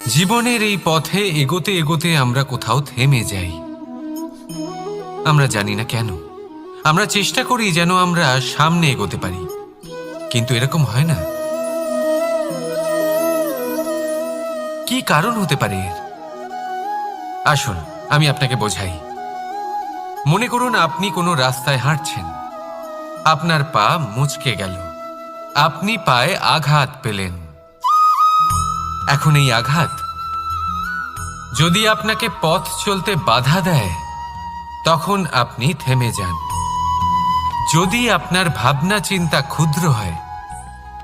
জীবনের এই পথে এগোতে এগোতে আমরা কোথাও থেমে যাই। আমরা জানি না কেন। আমরা চেষ্টা করি যেন আমরা সামনে এগোতে পারি, কিন্তু এরকম হয় না। কি কারণ হতে পারে এর? আসুন আমি আপনাকে বোঝাই। মনে করুন আপনি কোনো রাস্তায় হাঁটছেন, আপনার পা মুচকে গেল, আপনি পায়ে আঘাত পেলেন। এখন এই আঘাত যদি আপনাকে পথ চলতে বাধা দেয়, তখন আপনি থেমে যান। যদি আপনার ভাবনা চিন্তা ক্ষুদ্র হয়,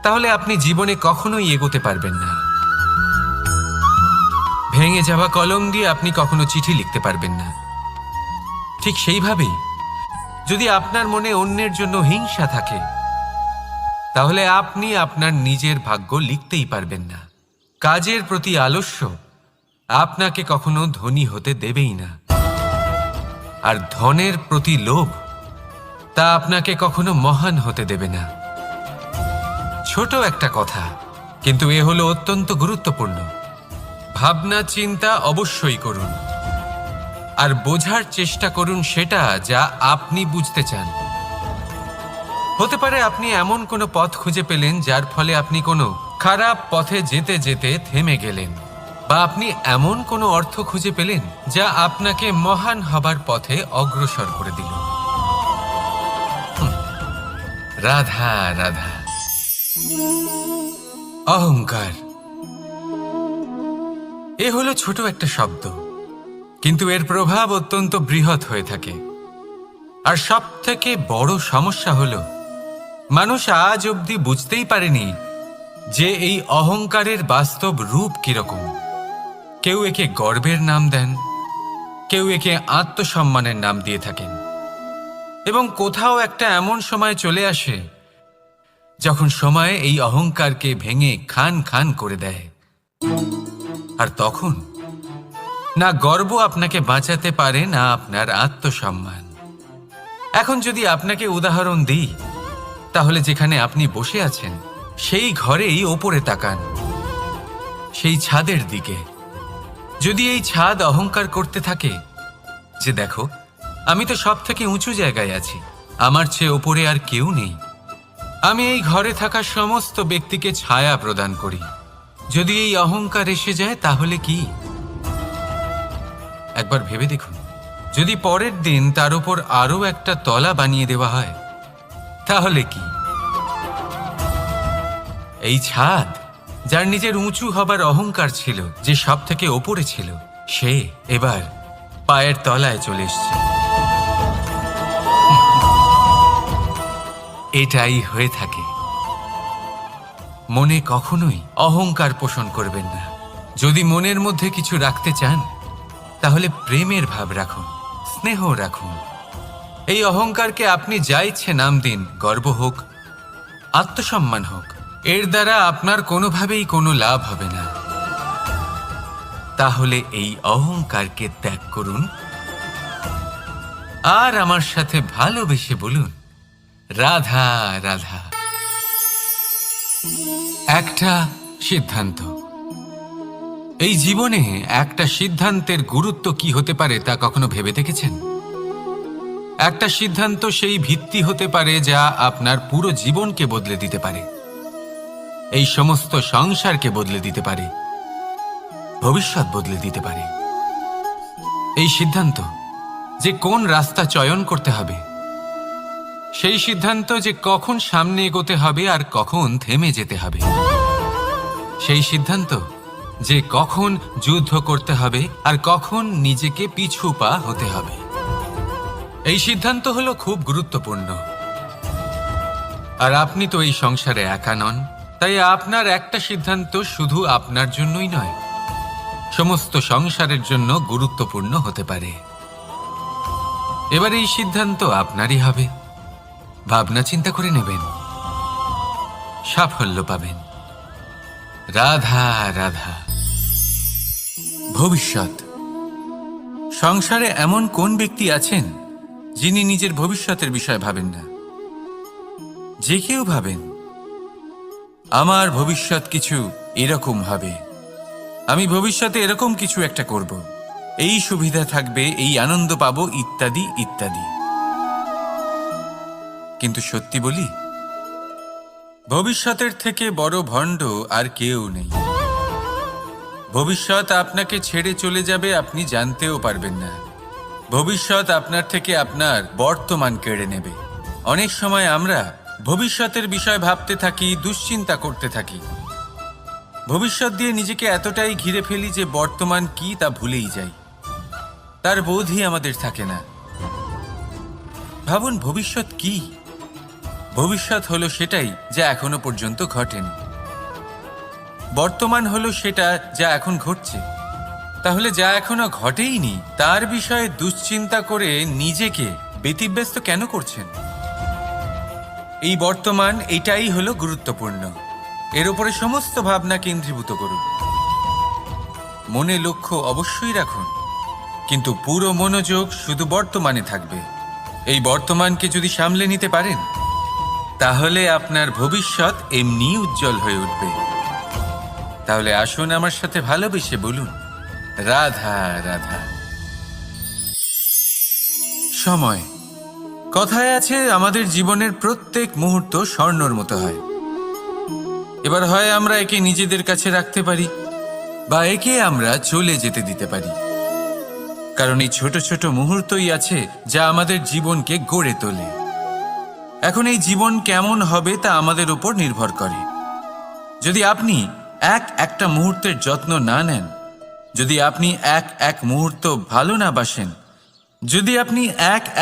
তাহলে আপনি জীবনে কখনোই এগোতে পারবেন না। ভেঙে যাওয়া কলম দিয়ে আপনি কখনো চিঠি লিখতে পারবেন না। ঠিক সেইভাবেই যদি আপনার মনে অন্যের জন্য হিংসা থাকে, তাহলে আপনি আপনার নিজের ভাগ্য লিখতেই পারবেন না। কাজের প্রতি আলস্য আপনাকে কখনো ধনী হতে দেবেই না, আর ধনের প্রতি লোভ তা আপনাকে কখনো মহান হতে দেবে না। ছোট একটা কথা, কিন্তু এ হলো অত্যন্ত গুরুত্বপূর্ণ। ভাবনা চিন্তা অবশ্যই করুন, আর বোঝার চেষ্টা করুন সেটা যা আপনি বুঝতে চান। হতে পারে আপনি এমন কোনো পথ খুঁজে পেলেন যার ফলে আপনি কোনো খারাপ পথে যেতে যেতে থেমে গেলেন, বা আপনি এমন কোনো অর্থ খুঁজে পেলেন যা আপনাকে মহান হবার পথে অগ্রসর করে দিল। রাধা রাধা। অহংকার এ হলো ছোট একটা শব্দ, কিন্তু এর প্রভাব অত্যন্ত বৃহৎ হয়ে থাকে। আর সব থেকে বড় সমস্যা হলো মানুষ আজ অবধি বুঝতেই পারেনি যে এই অহংকারের বাস্তব রূপ কিরকম। কেউ একে গর্বের নাম দেন, কেউ একে আত্মসম্মানের নাম দিয়ে থাকেন, এবং কোথাও একটা এমন সময় চলে আসে যখন সময় এই অহংকারকে ভেঙে খান খান করে দেয়। আর তখন না গর্ব আপনাকে বাঁচাতে পারে, না আপনার আত্মসম্মান। এখন যদি আপনাকে উদাহরণ দিই, তাহলে যেখানে আপনি বসে আছেন সেই ঘরেই ওপরে তাকান, সেই ছাদের দিকে। যদি এই ছাদ অহংকার করতে থাকে যে দেখো, আমি তো সব থেকে উঁচু জায়গায় আছি, আমার চেয়ে ওপরে আর কেউ নেই, আমি এই ঘরে থাকা সমস্ত ব্যক্তিকে ছায়া প্রদান করি, যদি এই অহংকার এসে যায় তাহলে কি? একবার ভেবে দেখুন, যদি পরের দিন তার উপর আরো একটা তলা বানিয়ে দেওয়া হয়, তাহলে কি? এই ছাদ যার নিজের উঁচু হবার অহংকার ছিল, যে সব থেকে ওপরে ছিল, সে এবার পায়ের তলায় চলে এসছে। এটাই হয়ে থাকে। মনে কখনোই অহংকার পোষণ করবেন না। যদি মনের মধ্যে কিছু রাখতে চান, তাহলে প্রেমের ভাব রাখুন, স্নেহ রাখুন। এই অহংকারকে আপনি যা ইচ্ছে নাম দিন, গর্ব হোক, আত্মসম্মান হোক, এর দ্বারা আপনার কোনোভাবেই কোনো লাভ হবে না। তাহলে এই অহংকারকে ত্যাগ করুন, আর আমার সাথে ভালোবেসে বলুন, রাধা রাধা। একটা সিদ্ধান্ত। এই জীবনে একটা সিদ্ধান্তের গুরুত্ব কি হতে পারে তা কখনো ভেবে দেখেছেন? একটা সিদ্ধান্ত সেই ভিত্তি হতে পারে যা আপনার পুরো জীবনকে বদলে দিতে পারে, এই সমস্ত সংসারকে বদলে দিতে পারে, ভবিষ্যৎ বদলে দিতে পারে। এই সিদ্ধান্ত যে কোন রাস্তা চয়ন করতে হবে, সেই সিদ্ধান্ত যে কখন সামনে এগোতে হবে আর কখন থেমে যেতে হবে, সেই সিদ্ধান্ত যে কখন যুদ্ধ করতে হবে আর কখন নিজেকে পিছু পা হতে হবে। এই সিদ্ধান্ত হলো খুব গুরুত্বপূর্ণ। আর আপনি তো এই সংসারে একা নন, তাই আপনার একটা সিদ্ধান্ত শুধু আপনার জন্যই নয়, সমস্ত সংসারের জন্য গুরুত্বপূর্ণ হতে পারে। এবার এই সিদ্ধান্ত আপনারই হবে। ভাবনা চিন্তা করে নেবেন, সাফল্য পাবেন। রাধা রাধা। ভবিষ্যৎ। সংসারে এমন কোন ব্যক্তি আছেন যিনি নিজের ভবিষ্যতের বিষয় ভাবেন না? যে কেউ ভাবেন আমার ভবিষ্যৎ কিছু এরকম হবে, আমি ভবিষ্যতে এরকম কিছু একটা করব, এই সুবিধা থাকবে, এই আনন্দ পাবো, ইত্যাদি ইত্যাদি। কিন্তু সত্যি বলি, ভবিষ্যতের থেকে বড় ভণ্ড আর কেউ নেই। ভবিষ্যৎ আপনাকে ছেড়ে চলে যাবে, আপনি জানতেও পারবেন না। ভবিষ্যৎ আপনার থেকে আপনার বর্তমান কেড়ে নেবে। অনেক সময় আমরা ভবিষ্যতের বিষয় ভাবতে থাকি, দুশ্চিন্তা করতে থাকি। ভবিষ্যৎ দিয়ে নিজেকে এতটাই ঘিরে ফেলি যে বর্তমান কি তা ভুলেই যাই, তার বোধই আমাদের থাকে না। ভাবুন, ভবিষ্যৎ কি? ভবিষ্যৎ হলো সেটাই যা এখনো পর্যন্ত ঘটেনি। বর্তমান হলো সেটা যা এখন ঘটছে। তাহলে যা এখনো ঘটেইনি তার বিষয়ে দুশ্চিন্তা করে নিজেকে ব্যতিব্যস্ত কেন করছেন? এই বর্তমান, এটাই হলো গুরুত্বপূর্ণ। এর উপরে সমস্ত ভাবনা কেন্দ্রীভূত করুন। মনে লক্ষ্য অবশ্যই রাখুন, কিন্তু পুরো মনোযোগ শুধু বর্তমানে থাকবে। এই বর্তমানকে যদি সামলে নিতে পারেন, তাহলে আপনার ভবিষ্যৎ এমনি উজ্জ্বল হয়ে উঠবে। তাহলে আসুন আমার সাথে ভালোবেসে বলুন, রাধা রাধা। সময়, কথায় আছে আমাদের জীবনের প্রত্যেক মুহূর্ত স্বর্ণর মতো হয়। এবার হয় আমরা একে নিজেদের কাছে রাখতে পারি, বা একে আমরা চলে যেতে দিতে পারি। কারণ এই ছোট ছোট মুহূর্তই আছে যা আমাদের জীবনকে গড়ে তোলে। এখন এই জীবন কেমন হবে তা আমাদের উপর নির্ভর করে। যদি আপনি একটা মুহূর্তের যত্ন না নেন, যদি আপনি এক মুহূর্ত ভালো না বাসেন, যদি আপনি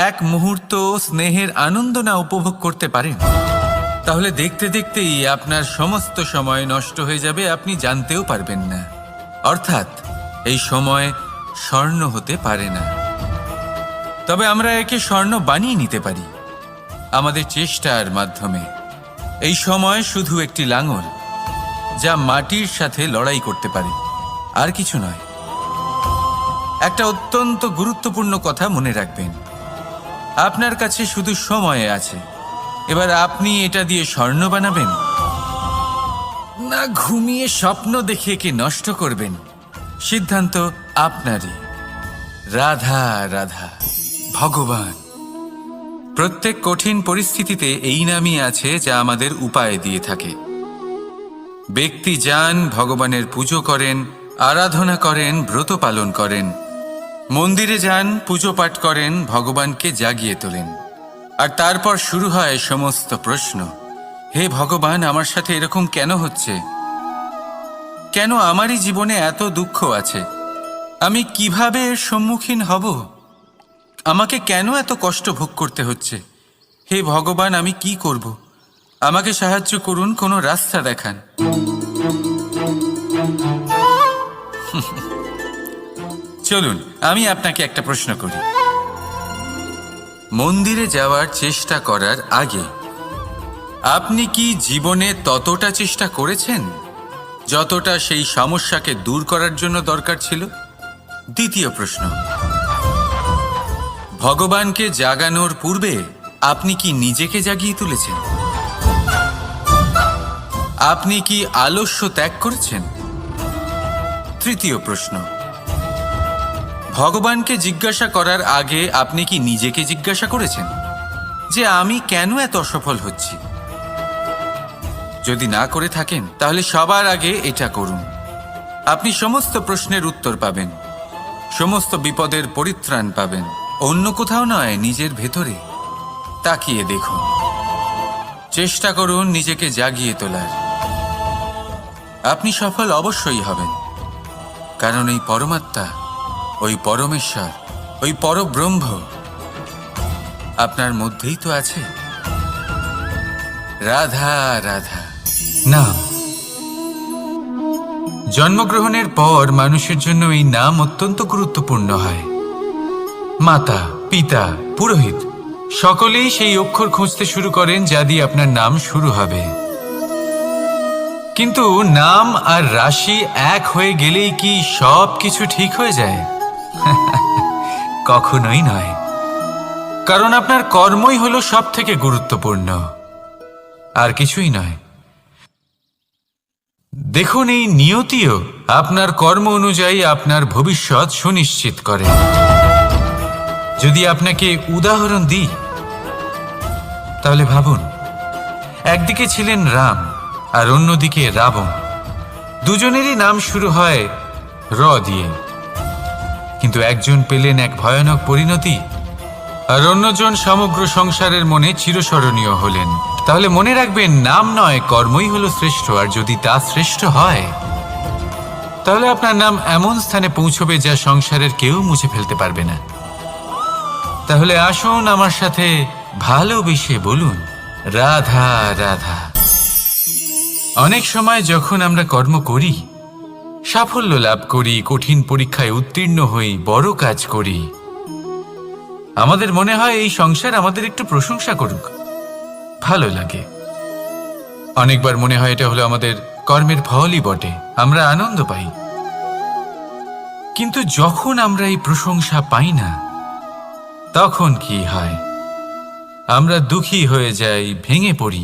এক মুহূর্ত স্নেহের আনন্দ না উপভোগ করতে পারেন, তাহলে দেখতে দেখতেই আপনার সমস্ত সময় নষ্ট হয়ে যাবে, আপনি জানতেও পারবেন না। অর্থাৎ এই সময় স্বর্ণ হতে পারে না। তবে আমরা একে স্বর্ণ বানিয়ে নিতে পারি আমাদের চেষ্টার মাধ্যমে। এই সময় শুধু একটি লাঙল যা মাটির সাথে লড়াই করতে পারে, আর কিছু নয়। একটা অত্যন্ত গুরুত্বপূর্ণ কথা মনে রাখবেন, আপনার কাছে শুধু সময় আছে। এবার আপনি এটা দিয়ে স্বর্ণ বানাবেন, না ঘুমিয়ে স্বপ্ন দেখে একে নষ্ট করবেন, সিদ্ধান্ত আপনারই। রাধা রাধা। ভগবান। প্রত্যেক কঠিন পরিস্থিতিতে এই নামই আছে যা আমাদের উপায় দিয়ে থাকে। ব্যক্তি যান, ভগবানের পুজো করেন, আরাধনা করেন, ব্রত পালন করেন, মন্দিরে যান, পুজো পাঠ করেন, ভগবানকে জাগিয়ে তোলেন। আর তারপর শুরু হয় সমস্ত প্রশ্ন। হে ভগবান, আমার সাথে এরকম কেন হচ্ছে? কেন আমারই জীবনে এত দুঃখ আছে? আমি কিভাবে এর সম্মুখীন হব? আমাকে কেন এত কষ্ট ভোগ করতে হচ্ছে? হে ভগবান, আমি কি করব? আমাকে সাহায্য করুন, কোনো রাস্তা দেখান। চলুন আমি আপনাকে একটা প্রশ্ন করি। মন্দিরে যাওয়ার চেষ্টা করার আগে আপনি কি জীবনে ততটা চেষ্টা করেছেন যতটা সেই সমস্যাকে দূর করার জন্য দরকার ছিল? দ্বিতীয় প্রশ্ন, ভগবানকে জাগানোর পূর্বে আপনি কি নিজেকে জাগিয়ে তুলেছেন? আপনি কি আলস্য ত্যাগ করেছেন? তৃতীয় প্রশ্ন, ভগবানকে জিজ্ঞাসা করার আগে আপনি কি নিজেকে জিজ্ঞাসা করেছেন যে আমি কেন এত অসফল হচ্ছি? যদি না করে থাকেন, তাহলে সবার আগে এটা করুন। আপনি সমস্ত প্রশ্নের উত্তর পাবেন, সমস্ত বিপদের পরিত্রাণ পাবেন। অন্য কোথাও নয়, নিজের ভেতরে তাকিয়ে দেখুন। চেষ্টা করুন নিজেকে জাগিয়ে তোলার। আপনি সফল অবশ্যই হবেন, কারণ এই পরমাত্মা, ওই পরমেশ্বর, ওই পরব্রহ্ম আপনার মধ্যেই তো আছে। রাধা রাধা। নাম। জন্মগ্রহণের পর মানুষের জন্য এই নাম অত্যন্ত গুরুত্বপূর্ণ হয়। মাতা, পিতা, পুরোহিত সকলেই সেই অক্ষর খুঁজতে শুরু করেন যা দিয়ে আপনার নাম শুরু হবে। কিন্তু নাম আর রাশি এক হয়ে গেলেই কি সব কিছু ঠিক হয়ে যায়? কখনোই নয়। কারণ আপনার কর্মই হলো সব থেকে গুরুত্বপূর্ণ, আর কিছুই নয়। দেখুন, এই নিয়তিও আপনার কর্ম অনুযায়ী আপনার ভবিষ্যৎ সুনিশ্চিত করে। যদি আপনাকে উদাহরণ দিই তাহলে ভাবুন, একদিকে ছিলেন রাম আর অন্যদিকে রাবণ। দুজনেরই নাম শুরু হয় র দিয়ে, কিন্তু একজন পেলেন এক ভয়ানক পরিণতি আর অন্যজন সমগ্র সংসারের মনে চিরস্মরণীয় হলেন। তাহলে মনে রাখবেন, নাম নয়, কর্মই হলো শ্রেষ্ঠ। আর যদি তা শ্রেষ্ঠ হয় তাহলে আপনার নাম এমন স্থানে পৌঁছবে যা সংসারের কেউ মুছে ফেলতে পারবে না। তাহলে আসুন আমার সাথে ভালোবেসে বলুন, রাধা রাধা। অনেক সময় যখন আমরা কর্ম করি, সাফল্য লাভ করি, কঠিন পরীক্ষায় উত্তীর্ণ হই, বড় কাজ করি, আমাদের মনে হয় এই সংসার আমাদের একটু প্রশংসা করুক, ভালো লাগে। অনেকবার মনে হয় এটা হলো আমাদের কর্মের ফলই বটে, আমরা আনন্দ পাই। কিন্তু যখন আমরা এই প্রশংসা পাই না, তখন কি হয়? আমরা দুঃখী হয়ে যাই, ভেঙে পড়ি।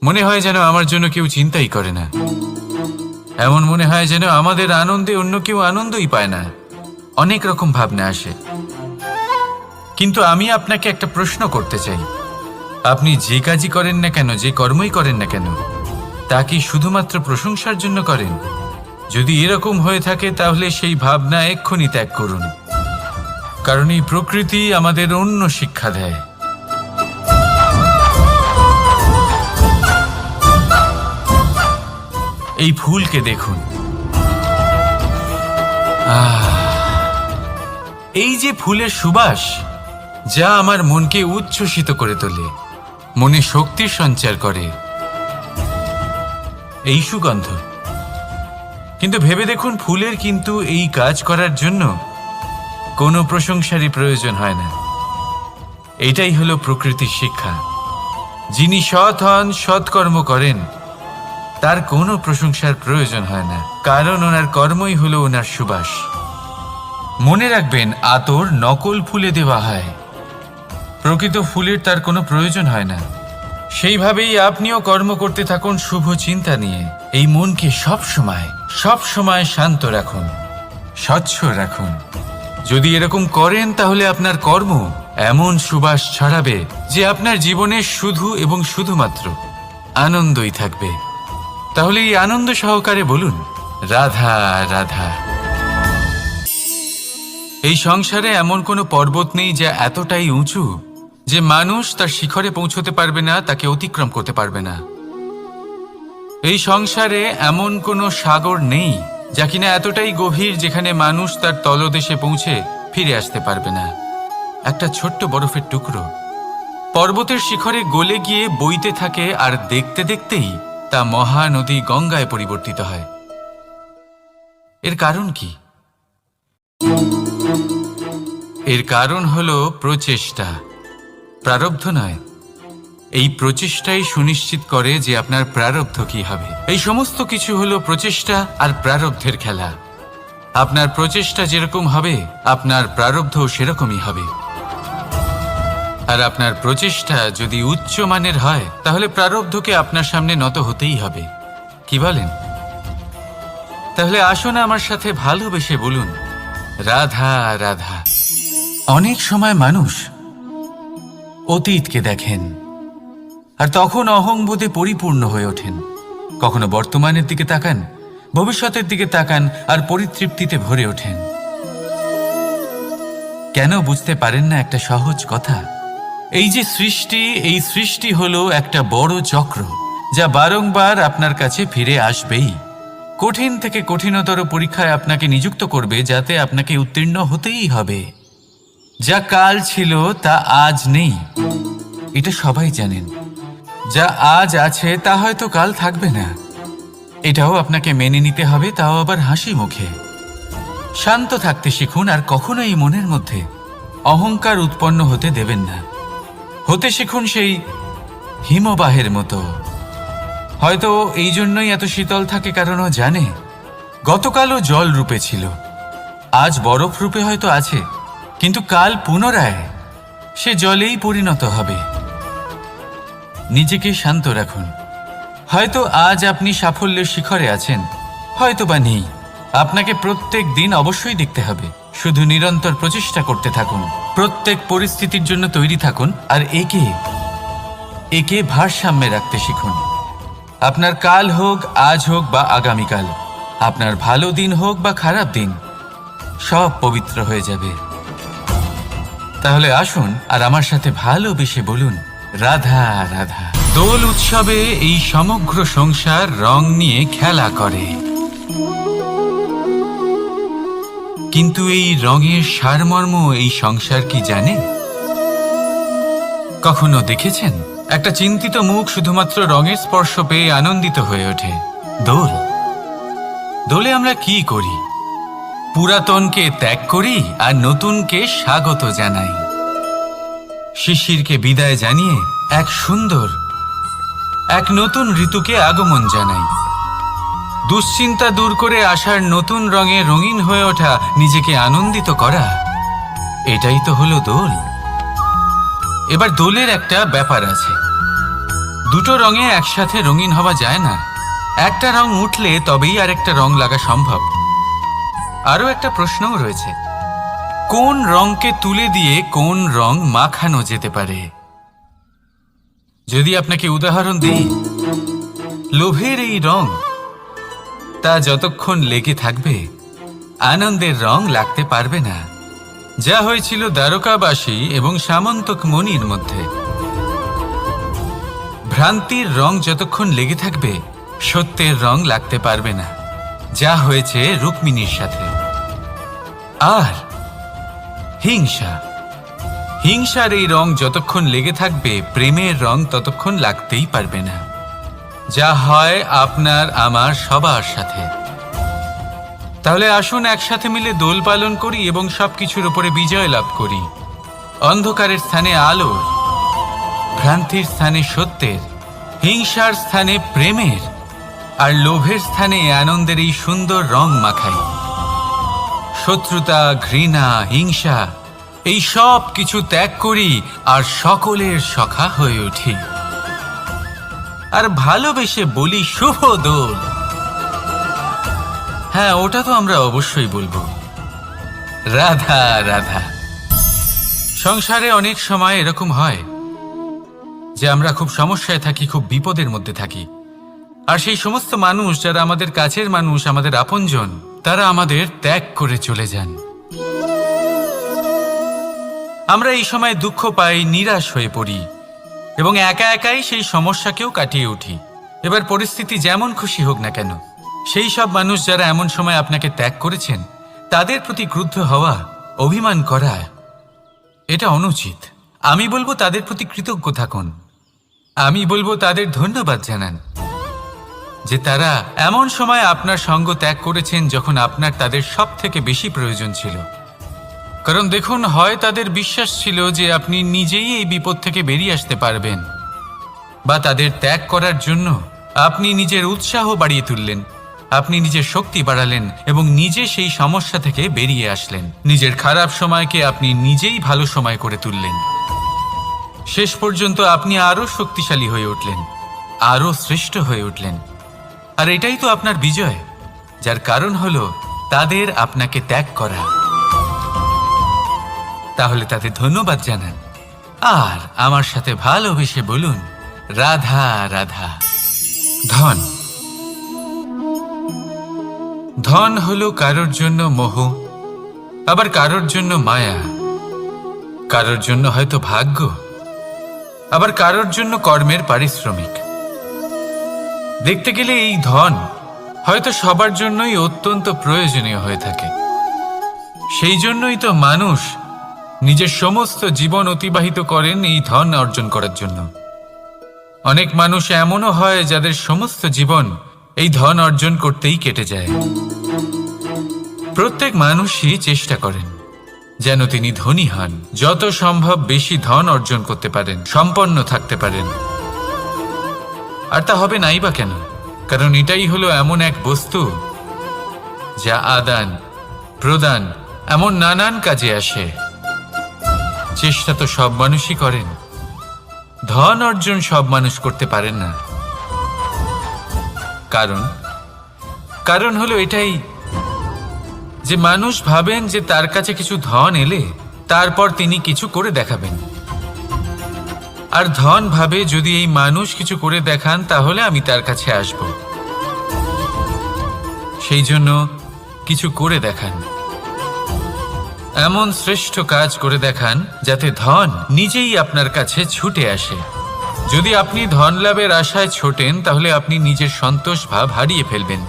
মনে হয় যেন আমার জন্য কেউ চিন্তাই করে না। এমন মনে হয় যেন আমাদের আনন্দে অন্য কেউ আনন্দই পায় না। অনেক রকম ভাবনা আসে। কিন্তু আমি আপনাকে একটা প্রশ্ন করতে চাই, আপনি যে কাজই করেন না কেন, যে কর্মই করেন না কেন, তা কি শুধুমাত্র প্রশংসার জন্য করেন? যদি এরকম হয়ে থাকে তাহলে সেই ভাবনা এক্ষুনি ত্যাগ করুন, কারণ এই প্রকৃতি আমাদের অন্য শিক্ষা দেয়। এই ফুলকে দেখুন, এই যে ফুলের সুবাস, যা আমার মনকে উচ্ছ্বসিত করে তোলে, মনে শক্তির সঞ্চার করে, এই সুগন্ধ। কিন্তু ভেবে দেখুন, ফুলের কিন্তু এই কাজ করার জন্য কোনো প্রশংসারই প্রয়োজন হয় না। এটাই হলো প্রকৃতির শিক্ষা। যিনি সৎ হন, সৎকর্ম করেন, তার কোনো প্রশংসার প্রয়োজন হয় না, কারণ ওনার কর্মই হলো ওনার সুবাস। মনে রাখবেন, আতর নকল ফুলে দেওয়া হয়, প্রকৃত ফুলের তার কোনো প্রয়োজন হয় না। সেইভাবেই আপনিও কর্ম করতে থাকুন শুভ চিন্তা নিয়ে। এই মনকে সবসময় শান্ত রাখুন, স্বচ্ছ রাখুন। যদি এরকম করেন তাহলে আপনার কর্ম এমন সুবাস ছড়াবে যে আপনার জীবনে শুধু এবং শুধুমাত্র আনন্দই থাকবে। তাহলে এই আনন্দ সহকারে বলুন, রাধা রাধা। এই সংসারে এমন কোনো পর্বত নেই যা এতটাই উঁচু যে মানুষ তার শিখরে পৌঁছতে পারবে না, তাকে অতিক্রম করতে পারবে না। এই সংসারে এমন কোনো সাগর নেই যা কিনা এতটাই গভীর যেখানে মানুষ তার তলদেশে পৌঁছে ফিরে আসতে পারবে না। একটা ছোট্ট বরফের টুকরো পর্বতের শিখরে গলে গিয়ে বইতে থাকে, আর দেখতে দেখতেই তা মহানদী গঙ্গায় পরিবর্তিত হয়। এর কারণ কি? এর কারণ হলো প্রচেষ্টা, প্রারব্ধ নয়। এই প্রচেষ্টাই সুনিশ্চিত করে যে আপনার প্রারব্ধ কি হবে। এই সমস্ত কিছু হলো প্রচেষ্টা আর প্রারব্ধের খেলা। আপনার প্রচেষ্টা যেরকম হবে, আপনার প্রারব্ধও সেরকমই হবে। আর আপনার প্রচেষ্টা যদি উচ্চ মানের হয়, তাহলে প্রারব্ধকে আপনার সামনে নত হতেই হবে। কি বলেন? তাহলে আসুন আমার সাথে ভালোবেসে বলুন, রাধা রাধা। অনেক সময় মানুষ অতীতকে দেখেন আর তখন অহংবোধে পরিপূর্ণ হয়ে ওঠেন। কখনো বর্তমানের দিকে তাকান, ভবিষ্যতের দিকে তাকান আর পরিতৃপ্তিতে ভরে ওঠেন। কেন বুঝতে পারেন না একটা সহজ কথা? এই যে সৃষ্টি, এই সৃষ্টি হলো একটা বড় চক্র যা বারংবার আপনার কাছে ফিরে আসবেই। কঠিন থেকে কঠিনতর পরীক্ষায় আপনাকে নিযুক্ত করবে, যাতে আপনাকে উত্তীর্ণ হতেই হবে। যা কাল ছিল তা আজ নেই, এটা সবাই জানেন। যা আজ আছে তা হয়তো কাল থাকবে না, এটাও আপনাকে মেনে নিতে হবে, তাও আবার হাসি মুখে। শান্ত থাকতে শিখুন আর কখনোই মনের মধ্যে অহংকার উৎপন্ন হতে দেবেন না। হতে শিখুন সেই হিমবাহের মতো। হয়তো এই জন্যই এত শীতল থাকে, কারণ ও জানে গতকালও জল রূপে ছিল, আজ বরফ রূপে হয়তো আছে, কিন্তু কাল পুনরায় সে জলেই পরিণত হবে। নিজেকে শান্ত রাখুন, হয়তো আজ আপনি সাফল্যের শিখরে আছেন, হয়তো বা নেই। আপনাকে প্রত্যেক দিন অবশ্যই দেখতে হবে। শুধু নিরন্তর প্রচেষ্টা করতে থাকুন, প্রত্যেক পরিস্থিতির জন্য তৈরি থাকুন, আর একে ভারসাম্যে রাখতে শিখুন। আপনার কাল হোক, আজ হোক বা আগামীকাল, আপনার ভালো দিন হোক বা খারাপ দিন, সব পবিত্র হয়ে যাবে। তাহলে আসুন আর আমার সাথে ভালোবেসে বলুন, রাধা রাধা। দোল উৎসবে এই সমগ্র সংসার রং নিয়ে খেলা করে, কিন্তু এই রঙের সারমর্ম এই সংসার কি জানে? কখনো দেখেছেন একটা চিন্তিত মুখ শুধুমাত্র রঙের স্পর্শ পেয়ে আনন্দিত হয়ে ওঠে? দোলে আমরা কি করি? পুরাতনকে ত্যাগ করি আর নতুনকে স্বাগত জানাই। শিশিরকে বিদায় জানিয়ে এক নতুন ঋতুকে আগমন জানাই। দুশ্চিন্তা দূর করে আসার নতুন রঙে রঙিন হয়ে ওঠা, নিজেকে আনন্দিত করা, এটাই তো হলো দোল। এবার দোলের একটা ব্যাপার আছে, দুটো রঙে একসাথে রঙিন হওয়া যায় না। একটা রং উঠলে তবেই আরেকটা রং লাগা সম্ভব। আরও একটা প্রশ্নও রয়েছে, কোন রংকে তুলে দিয়ে কোন রং মাখানো যেতে পারে? যদি আপনাকে উদাহরণ দিই, লোভের এই রং, তা যতক্ষণ লেগে থাকবে আনন্দের রং লাগতে পারবে না। যা হয়েছিল দ্বারকাবাসী এবং সামন্তক মণির মধ্যে। ভ্রান্তির রং যতক্ষণ লেগে থাকবে সত্যের রং লাগতে পারবে না, যা হয়েছে রুক্মিণীর সাথে। আর হিংসার এই রং যতক্ষণ লেগে থাকবে প্রেমের রং ততক্ষণ লাগতেই পারবে না, যা হয় আপনার আমার সবার সাথে। তাহলে আসুন একসাথে মিলে দোল পালন করি এবং সবকিছুর উপরে বিজয় লাভ করি। অন্ধকারের স্থানে আলোর, ভ্রান্তির স্থানে সত্যের, হিংসার স্থানে প্রেমের, আর লোভের স্থানে আনন্দের এই সুন্দর রং মাখাই। শত্রুতা, ঘৃণা, হিংসা, এই সব কিছু ত্যাগ করি আর সকলের সখা হয়ে উঠি। আর ভালোবেসে বলি, শুভ দোল। হ্যাঁ, ওটা তো আমরা অবশ্যই বলবো, রাধা রাধা। সংসারে অনেক সময় এরকম হয় যে আমরা খুব সমস্যায় থাকি, খুব বিপদের মধ্যে থাকি, আর সেই সমস্ত মানুষ যারা আমাদের কাছের মানুষ, আমাদের আপনজন, তারা আমাদের ত্যাগ করে চলে যান। আমরা এই সময় দুঃখ পাই, নিরাশ হয়ে পড়ি এবং একা একাই সেই সমস্যাকেও কাটিয়ে উঠি। এবার পরিস্থিতি যেমন খুশি হোক না কেন, সেই সব মানুষ যারা এমন সময় আপনাকে ত্যাগ করেছেন, তাদের প্রতি ক্রুদ্ধ হওয়া, অভিমান করা, এটা অনুচিত। আমি বলবো তাদের প্রতি কৃতজ্ঞ থাকুন। আমি বলবো তাদের ধন্যবাদ জানান যে তারা এমন সময় আপনার সঙ্গ ত্যাগ করেছেন যখন আপনার তাদের সব থেকে বেশি প্রয়োজন ছিল। কারণ দেখুন, হয় তাদের বিশ্বাস ছিল যে আপনি নিজেই এই বিপদ থেকে বেরিয়ে আসতে পারবেন, বা তাদের ত্যাগ করার জন্য আপনি নিজের উৎসাহ বাড়িয়ে তুললেন, আপনি নিজের শক্তি বাড়ালেন এবং নিজে সেই সমস্যা থেকে বেরিয়ে আসলেন। নিজের খারাপ সময়কে আপনি নিজেই ভালো সময় করে তুললেন। শেষ পর্যন্ত আপনি আরও শক্তিশালী হয়ে উঠলেন, আরও শ্রেষ্ঠ হয়ে উঠলেন। আর এটাই তো আপনার বিজয়, যার কারণ হলো তাদের আপনাকে ত্যাগ করা। তাহলে তাদের ধন্যবাদ জানান আর আমার সাথে ভালোবেসে বলুন, রাধা রাধা। ধন হলো কারোর জন্য মোহ, আবার কারোর জন্য মায়া, কারোর জন্য হয়তো ভাগ্য, আবার কারোর জন্য কর্মের পারিশ্রমিক। দেখতে গেলে এই ধন হয়তো সবার জন্যই অত্যন্ত প্রয়োজনীয় হয়ে থাকে। সেই জন্যই তো মানুষ নিজের সমস্ত জীবন অতিবাহিত করেন এই ধন অর্জন করার জন্য। অনেক মানুষ এমনও হয় যাদের সমস্ত জীবন এই ধন অর্জন করতেই কেটে যায়। প্রত্যেক মানুষই চেষ্টা করেন যেন তিনি ধনী হন, যত সম্ভব বেশি ধন অর্জন করতে পারেন, সম্পন্ন থাকতে পারেন। আর তা হবে নাই বা কেন? কারণ এটাই হলো এমন এক বস্তু যা আদান প্রদান এমন নানান কাজে আসে। চেষ্টা তো সব মানুষই করেন, ধন অর্জন সব মানুষ করতে পারেন না। কারণ কারণ হলো এটাই যে মানুষ ভাবেন যে তার কাছে কিছু ধন এলে তারপর তিনি কিছু করে দেখাবেন, আর ধন ভাবে যদি এই মানুষ কিছু করে দেখান তাহলে আমি তার কাছে আসব। সেই জন্য কিছু করে দেখান, এমন শ্রেষ্ঠ কাজ করে দেখান যাতে ধন নিজেই আপনার কাছে ছুটে আসে। যদি আপনি ধন লাভের আশায় ছোটেন তাহলে আপনি নিজের সন্তোষ ভাব হারিয়ে ফেলবেন,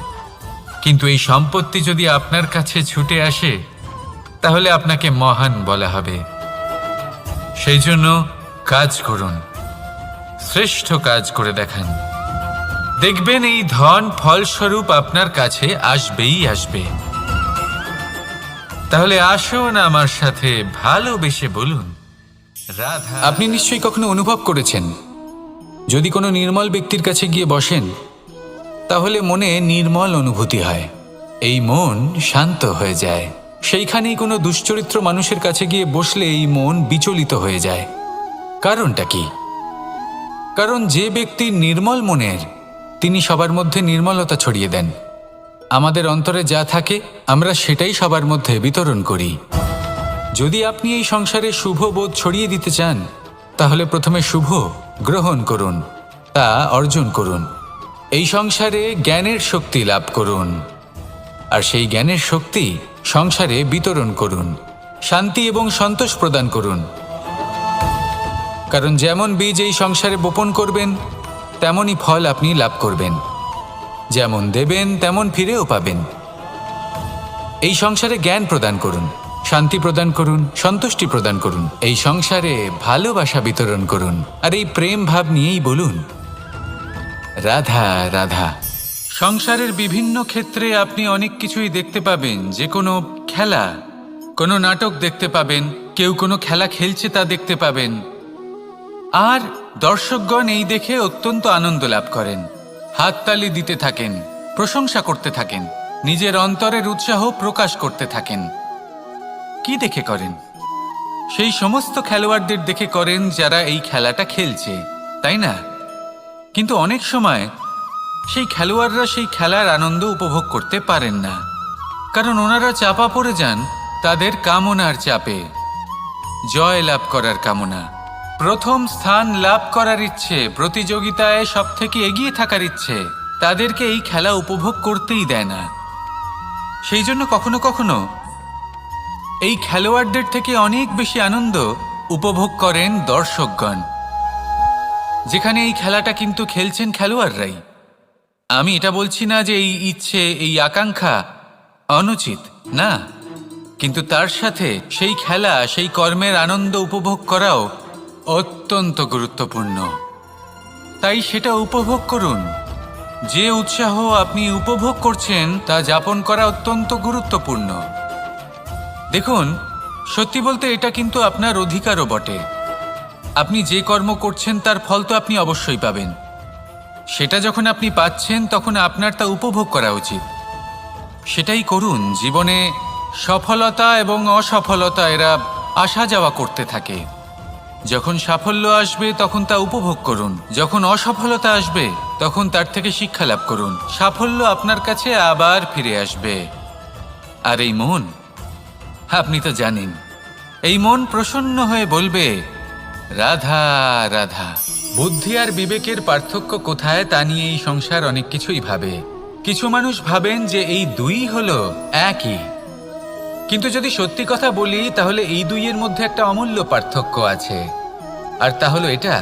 কিন্তু এই সম্পত্তি যদি আপনার কাছে ছুটে আসে তাহলে আপনাকে মহান বলা হবে। সেই জন্য কাজ করুন, শ্রেষ্ঠ কাজ করে দেখান, দেখবেন এই ধন ফলস্বরূপ আপনার কাছে আসবেই আসবে। তাহলে আসুন আমার সাথে ভালোবেসে বলুন রাধা। আপনি নিশ্চয়ই কখনো অনুভব করেছেন, যদি কোনো নির্মল ব্যক্তির কাছে গিয়ে বসেন তাহলে মনে নির্মল অনুভূতি হয়, এই মন শান্ত হয়ে যায়। সেইখানেই কোনো দুশ্চরিত্র মানুষের কাছে গিয়ে বসলে এই মন বিচলিত হয়ে যায়। কারণটা কি? কারণ যে ব্যক্তি নির্মল মনের তিনি সবার মধ্যে নির্মলতা ছড়িয়ে দেন। আমাদের অন্তরে যা থাকে আমরা সেটাই সবার মধ্যে বিতরণ করি। যদি আপনি এই সংসারে শুভ বোধ ছড়িয়ে দিতে চান তাহলে প্রথমে শুভ গ্রহণ করুন, তা অর্জন করুন। এই সংসারে জ্ঞানের শক্তি লাভ করুন, আর সেই জ্ঞানের শক্তি সংসারে বিতরণ করুন। শান্তি এবং সন্তোষ প্রদান করুন, কারণ যেমন বীজ এই সংসারে বপন করবেন তেমনই ফল আপনি লাভ করবেন। যেমন দেবেন তেমন ফিরেও পাবেন। এই সংসারে জ্ঞান প্রদান করুন, শান্তি প্রদান করুন, সন্তুষ্টি প্রদান করুন। এই সংসারে ভালোবাসা বিতরণ করুন, আর এই প্রেম ভাব নিয়েই বলুন রাধা রাধা। সংসারের বিভিন্ন ক্ষেত্রে আপনি অনেক কিছুই দেখতে পাবেন, যে কোনো খেলা, কোনো নাটক দেখতে পাবেন, কেউ কোনো খেলা খেলছে তা দেখতে পাবেন, আর দর্শকগণ এই দেখে অত্যন্ত আনন্দ লাভ করেন, হাততালি দিতে থাকেন, প্রশংসা করতে থাকেন, নিজের অন্তরের উৎসাহ প্রকাশ করতে থাকেন। কি দেখে করেন? সেই সমস্ত খেলোয়াড়দের দেখে করেন যারা এই খেলাটা খেলছে, তাই না? কিন্তু অনেক সময় সেই খেলোয়াড়রা সেই খেলার আনন্দ উপভোগ করতে পারেন না, কারণ ওনারা চাপা পড়ে যান তাদের কামনার চাপে। জয় লাভ করার কামনা, প্রথম স্থান লাভ করার ইচ্ছে, প্রতিযোগিতায় সব থেকে এগিয়ে থাকার ইচ্ছে তাদেরকে এই খেলা উপভোগ করতেই দেয় না। সেই জন্য কখনো কখনো এই খেলোয়াড়দের থেকে অনেক বেশি আনন্দ উপভোগ করেন দর্শকগণ, যেখানে এই খেলাটা কিন্তু খেলছেন খেলোয়াড়রাই। আমি এটা বলছি না যে এই ইচ্ছে, এই আকাঙ্ক্ষা অনুচিত না, কিন্তু তার সাথে সেই খেলা, সেই কর্মের আনন্দ উপভোগ করাও অত্যন্ত গুরুত্বপূর্ণ। তাই সেটা উপভোগ করুন। যে উৎসাহ আপনি উপভোগ করছেন তা যাপন করা অত্যন্ত গুরুত্বপূর্ণ। দেখুন, সত্যি বলতে এটা কিন্তু আপনার অধিকারও বটে। আপনি যে কর্ম করছেন তার ফল তো আপনি অবশ্যই পাবেন। সেটা যখন আপনি পাচ্ছেন তখন আপনার তা উপভোগ করা উচিত। সেটাই করুন। জীবনে সফলতা এবং অসফলতা এরা আসা যাওয়া করতে থাকে। যখন সাফল্য আসবে তখন তা উপভোগ করুন, যখন অসফলতা আসবে তখন তার থেকে শিক্ষা লাভ করুন। সাফল্য আপনার কাছে আবার ফিরে আসবে। আর এই মন, আপনি তো জানেন, এই মন প্রসন্ন হয়ে বলবে রাধা রাধা। বুদ্ধি আর বিবেকের পার্থক্য কোথায় তা নিয়ে এই সংসার অনেক কিছুই ভাবে। কিছু মানুষ ভাবেন যে এই দুই হলো একই, কিন্তু যদি সত্যি কথা বলি তাহলে এই দুইয়ের মধ্যে একটা অমূল্য পার্থক্য আছে, আর তা হলো এটা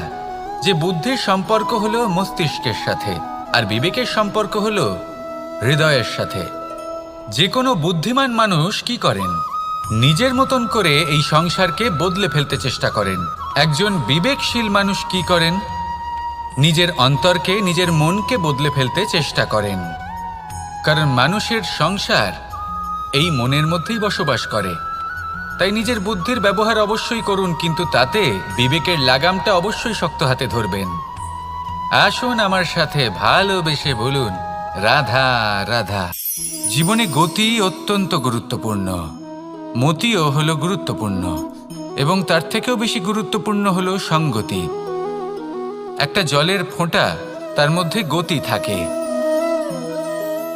যে বুদ্ধির সম্পর্ক হলো মস্তিষ্কের সাথে আর বিবেকের সম্পর্ক হলো হৃদয়ের সাথে। যে কোনো বুদ্ধিমান মানুষ কি করেন? নিজের মতন করে এই সংসারকে বদলে ফেলতে চেষ্টা করেন। একজন বিবেকশীল মানুষ কি করেন? নিজের অন্তরকে, নিজের মনকে বদলে ফেলতে চেষ্টা করেন, কারণ মানুষের সংসার এই মনের মধ্যেই বসবাস করে। তাই নিজের বুদ্ধির ব্যবহার অবশ্যই করুন, কিন্তু তাতে বিবেকের লাগামটা অবশ্যই শক্ত হাতে ধরবেন। আসুন আমার সাথে ভালোবেসে বলুন রাধা রাধা। জীবনে গতি অত্যন্ত গুরুত্বপূর্ণ, মতিও হলো গুরুত্বপূর্ণ, এবং তার থেকেও বেশি গুরুত্বপূর্ণ হলো সঙ্গতি। একটা জলের ফোঁটা, তার মধ্যে গতি থাকে।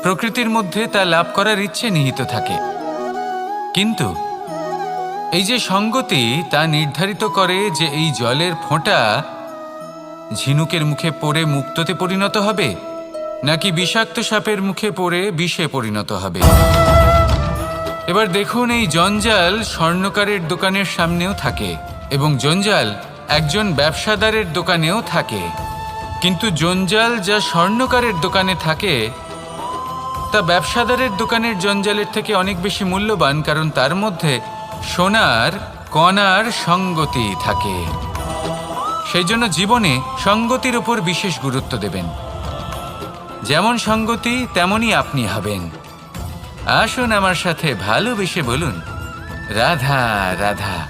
প্রকৃতির মধ্যে তা লাভ করার ইচ্ছে নিহিত থাকে। কিন্তু এই যে সঙ্গতি তা নির্ধারিত করে যে এই জলের ফোঁটা ঝিনুকের মুখে পড়ে মুক্তোতে পরিণত হবে নাকি বিষাক্ত সাপের মুখে পড়ে বিষে পরিণত হবে। এবার দেখুন, এই জঞ্জাল স্বর্ণকারের দোকানের সামনেও থাকে এবং জঞ্জাল একজন ব্যবসাদারের দোকানেও থাকে। কিন্তু জঞ্জাল যা স্বর্ণকারের দোকানে থাকে তা ব্যবসাদারের দোকানের জঞ্জালের থেকে অনেক বেশি মূল্যবান, কারণ তার মধ্যে সোনার কণার সঙ্গতি থাকে। সেই জন্য জীবনে সঙ্গতির উপর বিশেষ গুরুত্ব দেবেন। যেমন সঙ্গতি তেমনই আপনি হবেন। আসুন আমার সাথে ভালোবেসে বলুন, রাধা রাধা।